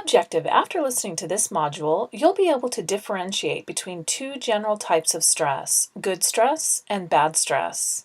Objective, after listening to this module, you'll be able to differentiate between two general types of stress, good stress and bad stress.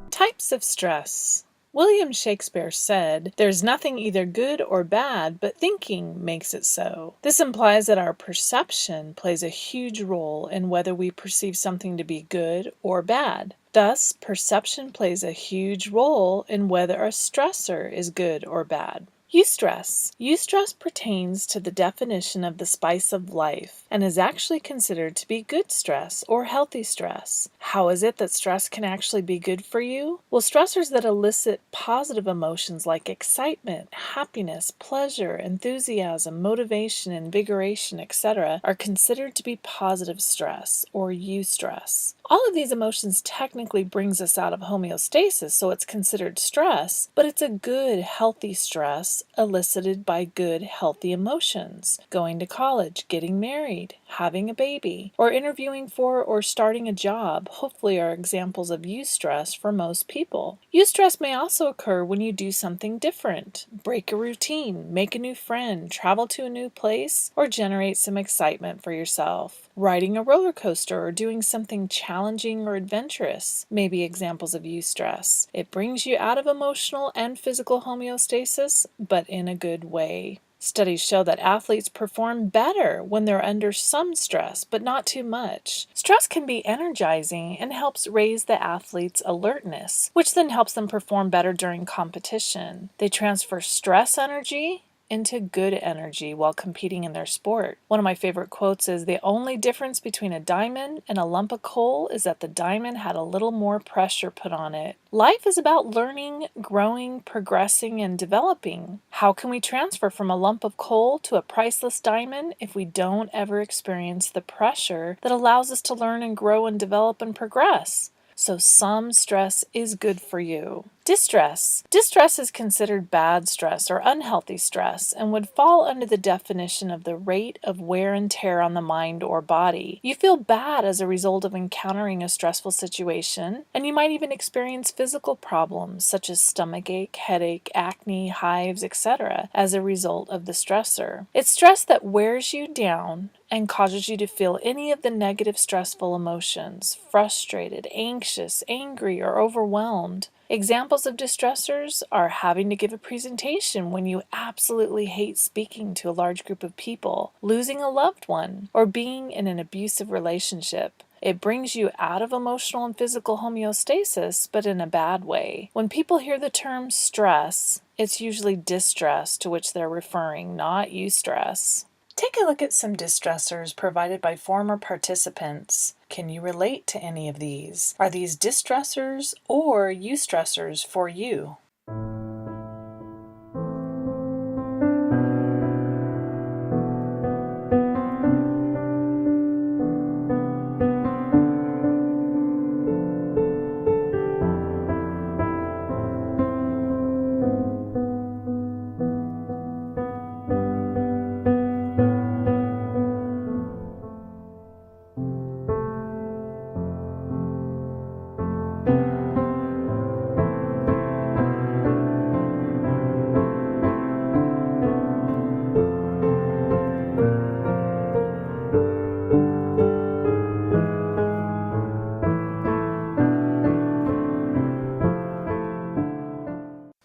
Types of stress. William Shakespeare said, "There's nothing either good or bad, but thinking makes it so." This implies that our perception plays a huge role in whether we perceive something to be good or bad. Thus, perception plays a huge role in whether a stressor is good or bad. Eustress. Eustress pertains to the definition of the spice of life and is actually considered to be good stress or healthy stress. How is it that stress can actually be good for you? Well, stressors that elicit positive emotions like excitement, happiness, pleasure, enthusiasm, motivation, invigoration, etc. are considered to be positive stress or eustress. All of these emotions technically brings us out of homeostasis, so it's considered stress, but it's a good, healthy stress elicited by good, healthy emotions. Going to college, getting married, having a baby, or interviewing for or starting a job hopefully are examples of eustress for most people. Eustress may also occur when you do something different, break a routine, make a new friend, travel to a new place, or generate some excitement for yourself. Riding a roller coaster or doing something challenging or adventurous may be examples of eustress. It brings you out of emotional and physical homeostasis, but in a good way. Studies show that athletes perform better when they're under some stress, but not too much. Stress can be energizing and helps raise the athlete's alertness, which then helps them perform better during competition. They transfer stress energy into good energy while competing in their sport. One of my favorite quotes is, "The only difference between a diamond and a lump of coal is that the diamond had a little more pressure put on it." Life is about learning, growing, progressing, and developing. How can we transfer from a lump of coal to a priceless diamond if we don't ever experience the pressure that allows us to learn and grow and develop and progress? So some stress is good for you. Distress. Distress is considered bad stress or unhealthy stress and would fall under the definition of the rate of wear and tear on the mind or body. You feel bad as a result of encountering a stressful situation, and you might even experience physical problems such as stomachache, headache, acne, hives, etc. as a result of the stressor. It's stress that wears you down and causes you to feel any of the negative stressful emotions, frustrated, anxious, angry, or overwhelmed. Examples of distressors are having to give a presentation when you absolutely hate speaking to a large group of people, losing a loved one, or being in an abusive relationship. It brings you out of emotional and physical homeostasis, but in a bad way. When people hear the term stress, it's usually distress to which they're referring, not eustress. Take a look at some distressors provided by former participants. Can you relate to any of these? Are these distressors or eustressors for you?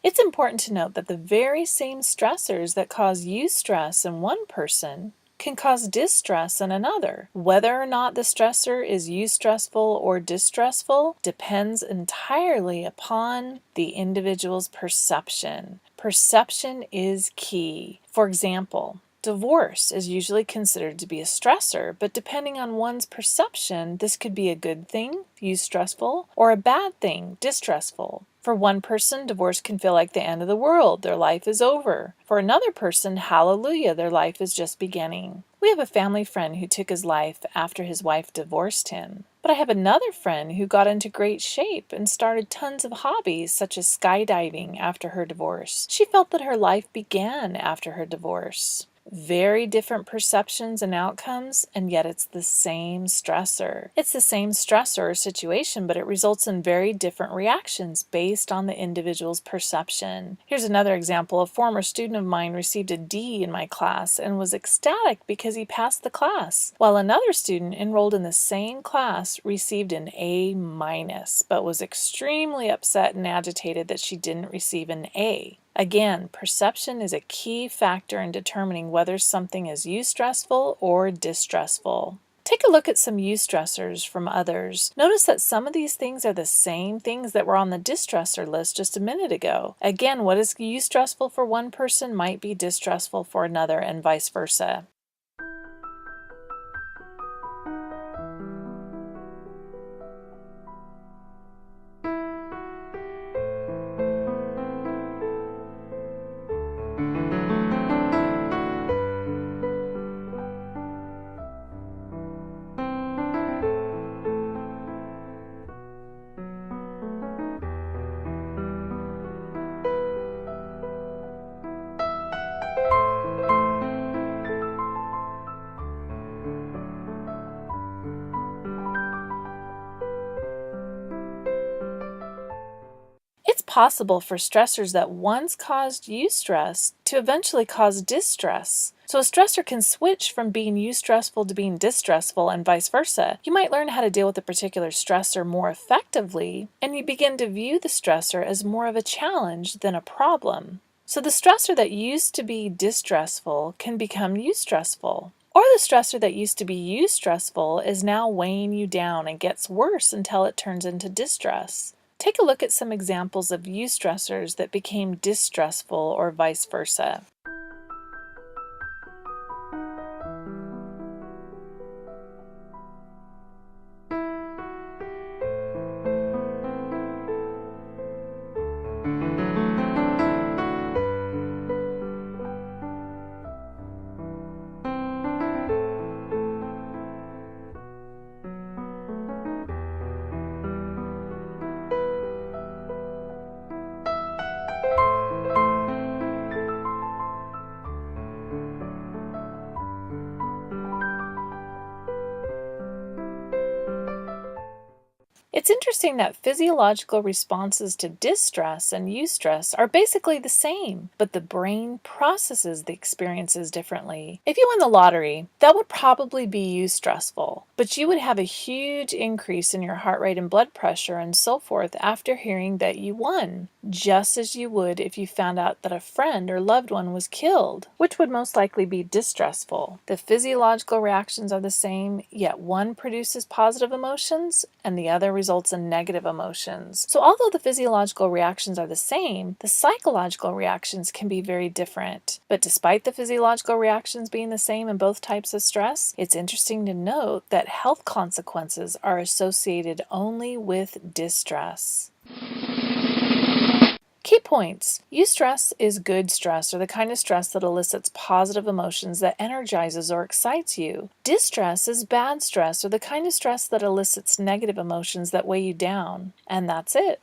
It's important to note that the very same stressors that cause eustress in one person can cause distress in another. Whether or not the stressor is eustressful or distressful depends entirely upon the individual's perception. Perception is key. For example, divorce is usually considered to be a stressor, but depending on one's perception, this could be a good thing, eustressful, or a bad thing, distressful. For one person, divorce can feel like the end of the world. Their life is over. For another person, hallelujah, their life is just beginning. We have a family friend who took his life after his wife divorced him. But I have another friend who got into great shape and started tons of hobbies such as skydiving after her divorce. She felt that her life began after her divorce. Very different perceptions and outcomes, and yet it's the same stressor. It's the same stressor or situation, but it results in very different reactions based on the individual's perception. Here's another example. A former student of mine received a D in my class and was ecstatic because he passed the class, while another student enrolled in the same class received an A minus, but was extremely upset and agitated that she didn't receive an A. Again, perception is a key factor in determining whether something is eustressful or distressful. Take a look at some eustressors from others. Notice that some of these things are the same things that were on the distressor list just a minute ago. Again, what is eustressful for one person might be distressful for another, and vice versa. It's possible for stressors that once caused eustress to eventually cause distress. So a stressor can switch from being eustressful to being distressful and vice versa. You might learn how to deal with a particular stressor more effectively, and you begin to view the stressor as more of a challenge than a problem. So the stressor that used to be distressful can become eustressful. Or the stressor that used to be eustressful is now weighing you down and gets worse until it turns into distress. Take a look at some examples of eustressors that became distressful or vice versa. It's interesting that physiological responses to distress and eustress are basically the same, but the brain processes the experiences differently. If you won the lottery, that would probably be eustressful, but you would have a huge increase in your heart rate and blood pressure and so forth after hearing that you won, just as you would if you found out that a friend or loved one was killed, which would most likely be distressful. The physiological reactions are the same, yet one produces positive emotions and the other results in negative emotions. So although the physiological reactions are the same, the psychological reactions can be very different. But despite the physiological reactions being the same in both types of stress, it's interesting to note that health consequences are associated only with distress. Key points. Eustress is good stress, or the kind of stress that elicits positive emotions that energizes or excites you. Distress is bad stress, or the kind of stress that elicits negative emotions that weigh you down. And that's it.